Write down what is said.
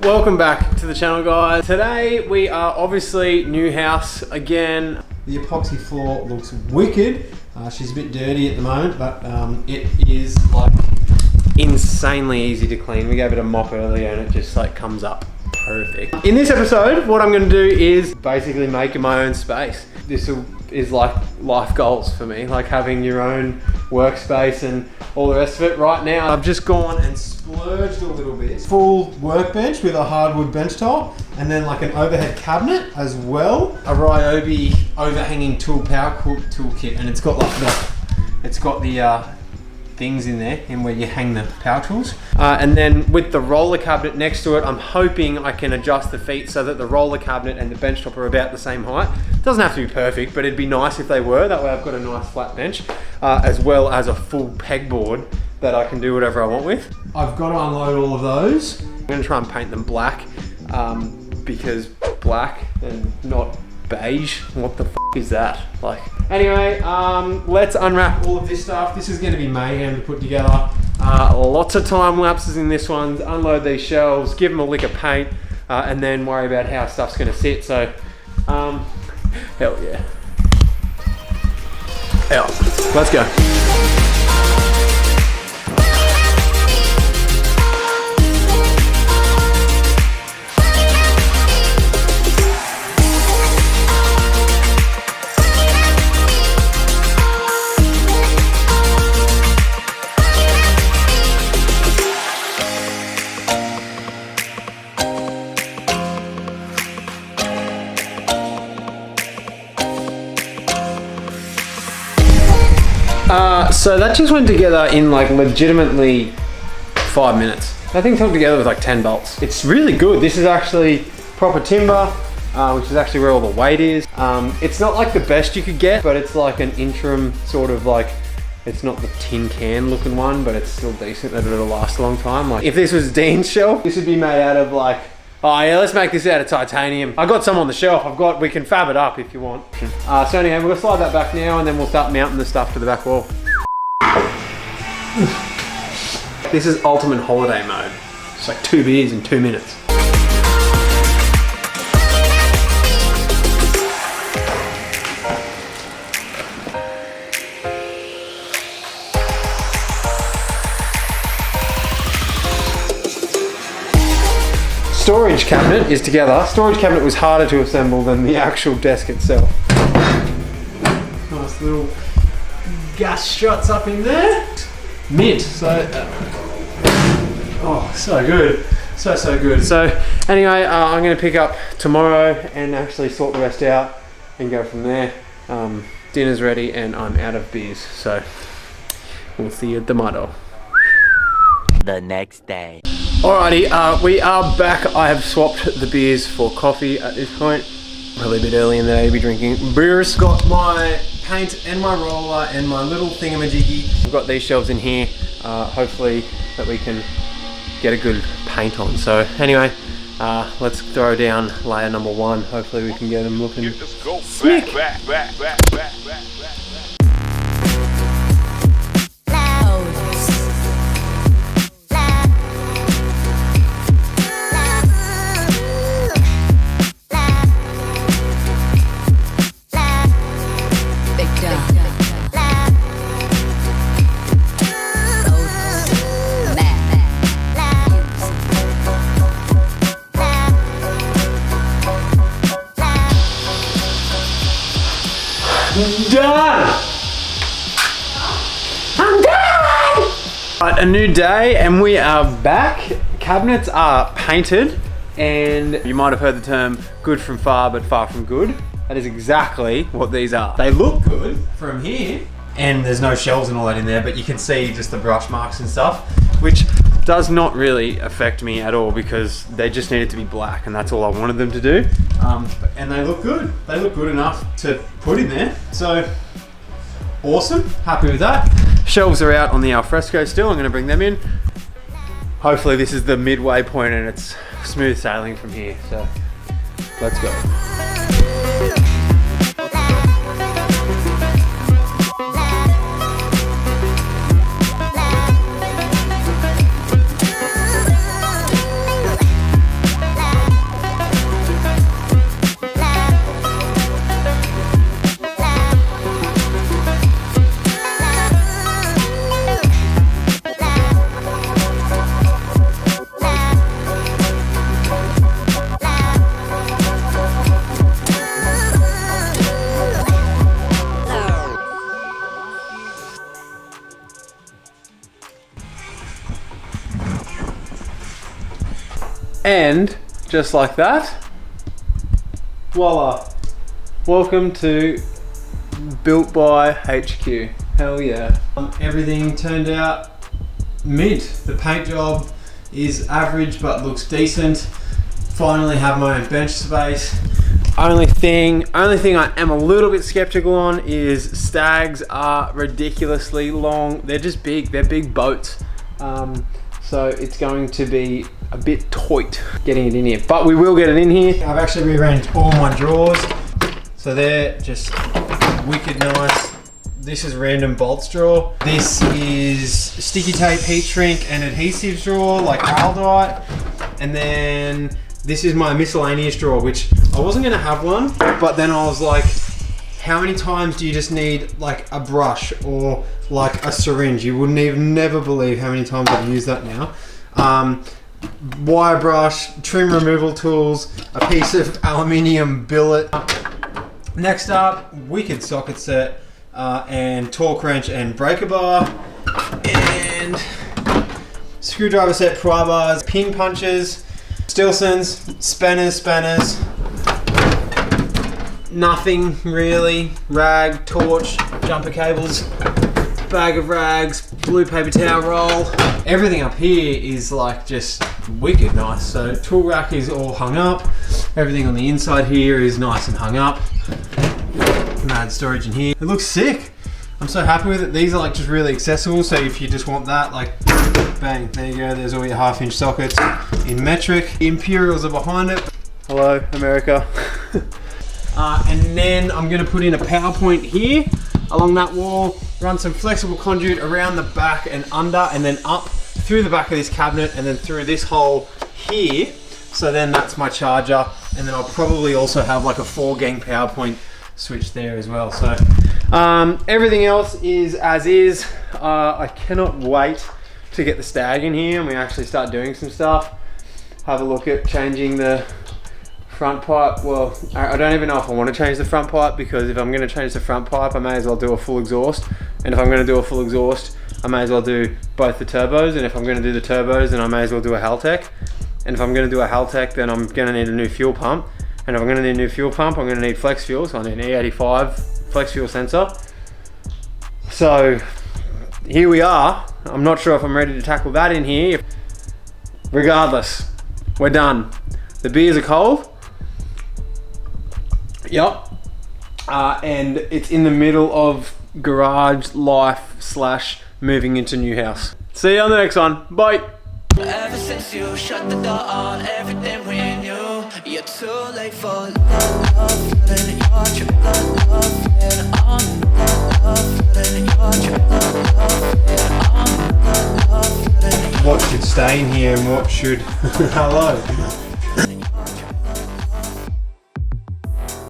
Welcome back to the channel, guys. Today we are obviously new house again. The epoxy floor looks wicked. She's a bit dirty at the moment, but it is like insanely easy to clean. We gave it a mop earlier and it just like comes up perfect. In this episode, what I'm going to do is basically make my own space. This is like life goals for me, like having your own workspace and all the rest of it. Right now, I've just gone and splurged a little bit. Full workbench with a hardwood bench top, and then like an overhead cabinet as well. A Ryobi overhanging power tool kit, and it's got like the things in there and where you hang the power tools. And then with the roller cabinet next to it, I'm hoping I can adjust the feet so that the roller cabinet and the bench top are about the same height. Doesn't have to be perfect, but it'd be nice if they were. That way I've got a nice flat bench, as well as a full pegboard that I can do whatever I want with. I've got to unload all of those. I'm gonna try and paint them black, because black and not beige. What the f is that? Like, anyway, let's unwrap all of this stuff. This is gonna be mayhem to put together. Lots of time lapses in this one. Unload these shelves, give them a lick of paint, and then worry about how stuff's gonna sit. So, hell yeah. Hell, let's go. So that just went together in like legitimately 5 minutes. That thing's held together with like 10 bolts. It's really good. This is actually proper timber, which is actually where all the weight is. It's not like the best you could get, but it's like an interim sort of like, it's not the tin can looking one, but it's still decent that it'll last a long time. Like if this was Dean's shelf, this would be made out of like, oh yeah, let's make this out of titanium. I got some on the shelf. We can fab it up if you want. So anyway, we're gonna slide that back now and then we'll start mounting the stuff to the back wall. This is ultimate holiday mode. It's like 2 beers in 2 minutes. Storage cabinet is together. Storage cabinet was harder to assemble than the actual desk itself. Nice little gas struts up in there. Mint, so oh, so good, so good. So anyway, I'm going to pick up tomorrow and actually sort the rest out and go from there. Dinner's ready and I'm out of beers, so we'll see you at the motto. The next day. Alrighty, we are back. I have swapped the beers for coffee at this point. Probably a bit early in the day to be drinking beers. Got my paint and my roller and my little thingamajiggy. I've got these shelves in here, hopefully that we can get a good paint on. So anyway, let's throw down layer number 1. Hopefully we can get them looking slick. Done! I'm done! Right, a new day and we are back. Cabinets are painted and you might have heard the term good from far but far from good. That is exactly what these are. They look good from here and there's no shelves and all that in there, but you can see just the brush marks and stuff, which does not really affect me at all because they just needed to be black and that's all I wanted them to do. And they look good. They look good enough to put in there. So awesome, happy with that. Shelves are out on the alfresco still. I'm gonna bring them in. Hopefully this is the midway point and it's smooth sailing from here. So let's go. And just like that, voila. Welcome to Built by HQ. Hell yeah. Everything turned out mint. The paint job is average but looks decent. Finally have my own bench space. Only thing I am a little bit skeptical on is stags are ridiculously long. They're just big, they're big boats. So it's going to be a bit tight getting it in here, but we will get it in here. I've actually rearranged all my drawers. So they're just wicked nice. This is random bolts drawer. This is sticky tape, heat shrink, and adhesives drawer, like Aldite. And then this is my miscellaneous drawer, which I wasn't gonna have one, but then I was like, how many times do you just need like a brush or like a syringe? You wouldn't even never believe how many times I've used that now. Wire brush, trim removal tools, a piece of aluminium billet. Next up, wicked socket set, and torque wrench and breaker bar, and screwdriver set, pry bars, pin punches, Stilsons, spanners, nothing really, rag, torch, jumper cables, bag of rags, blue paper towel roll. Everything up here is like just wicked nice. So tool rack is all hung up. Everything on the inside here is nice and hung up. Mad storage in here. It looks sick. I'm so happy with it. These are like just really accessible. So if you just want that, like bang, there you go. There's all your 1/2 inch sockets in metric. The Imperials are behind it. Hello, America. And then I'm gonna put in a power point here along that wall, run some flexible conduit around the back and under, and then up through the back of this cabinet and then through this hole here. So then that's my charger. And then I'll probably also have like a 4-gang power point switch there as well. So everything else is as is. I cannot wait to get the stag in here and we actually start doing some stuff. Have a look at changing the front pipe. Well, I don't even know if I want to change the front pipe, because if I'm going to change the front pipe, I may as well do a full exhaust. And if I'm going to do a full exhaust, I may as well do both the turbos. And if I'm going to do the turbos, then I may as well do a Haltech. And if I'm going to do a Haltech, then I'm going to need a new fuel pump. And if I'm going to need a new fuel pump, I'm going to need flex fuel. So I need an E85 flex fuel sensor. So here we are. I'm not sure if I'm ready to tackle that in here. Regardless, we're done. The beers are cold. Yep. And it's in the middle of garage life / moving into new house. See you on the next one. Bye. Ever since you shut the door on everything we knew, you're too late for love, feeling your trip, love, feeling on love, feeling your trip, love, feeling on love, feeling. What should stay in here and what should... Hello.